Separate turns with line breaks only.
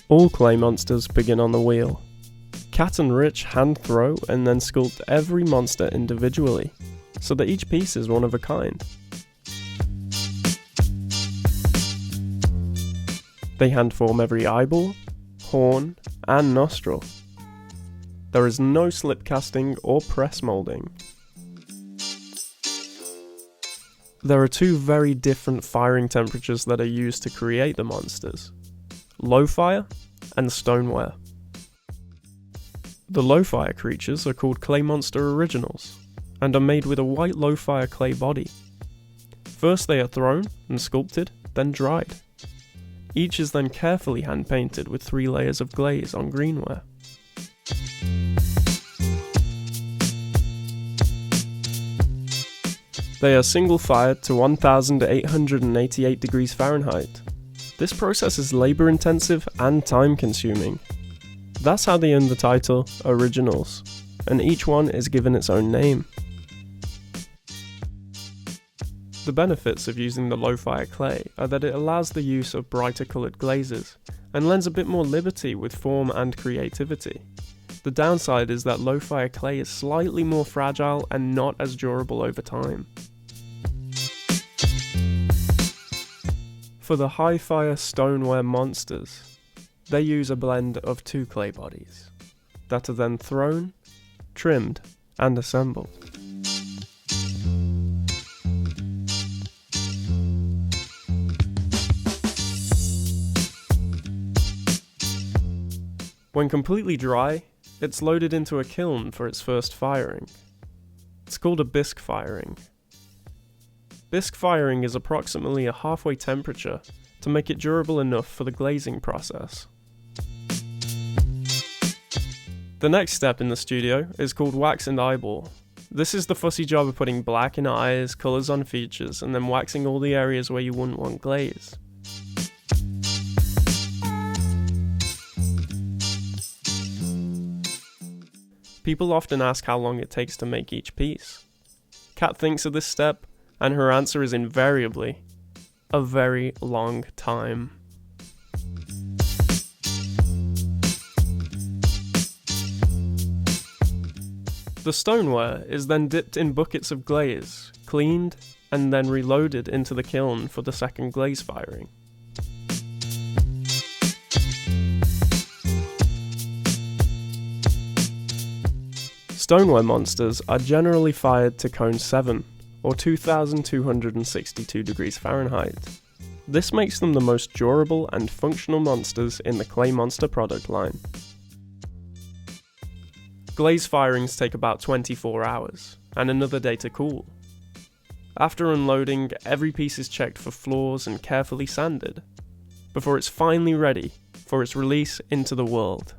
All clay monsters begin on the wheel. Cat and Rich hand throw and then sculpt every monster individually, so that each piece is one of a kind. They hand form every eyeball, horn, and nostril. There is no slip casting or press molding. There are two very different firing temperatures that are used to create the monsters: low fire and stoneware. The low fire creatures are called Claymonster originals and are made with a white low fire clay body. First they are thrown and sculpted, then dried. Each is then carefully hand painted with 3 layers of glaze on greenware. They are single fired to 1888 degrees Fahrenheit. This process is labour intensive and time consuming. That's how they earn the title Originals, and each one is given its own name. The benefits of using the low fire clay are that it allows the use of brighter coloured glazes, and lends a bit more liberty with form and creativity. The downside is that low fire clay is slightly more fragile and not as durable over time. For the high fire stoneware monsters, they use a blend of 2 clay bodies that are then thrown, trimmed, and assembled. When completely dry, it's loaded into a kiln for its first firing. It's called a bisque firing. Bisque firing is approximately a halfway temperature to make it durable enough for the glazing process. The next step in the studio is called wax and eyeball. This is the fussy job of putting black in eyes, colours on features, and then waxing all the areas where you wouldn't want glaze. People often ask how long it takes to make each piece. Kat thinks of this step, and her answer is invariably a very long time. The stoneware is then dipped in buckets of glaze, cleaned, and then reloaded into the kiln for the second glaze firing. Stoneware monsters are generally fired to cone 7, or 2262 degrees Fahrenheit. This makes them the most durable and functional monsters in the Claymonster product line. Glaze firings take about 24 hours, and another day to cool. After unloading, every piece is checked for flaws and carefully sanded, before it's finally ready for its release into the world.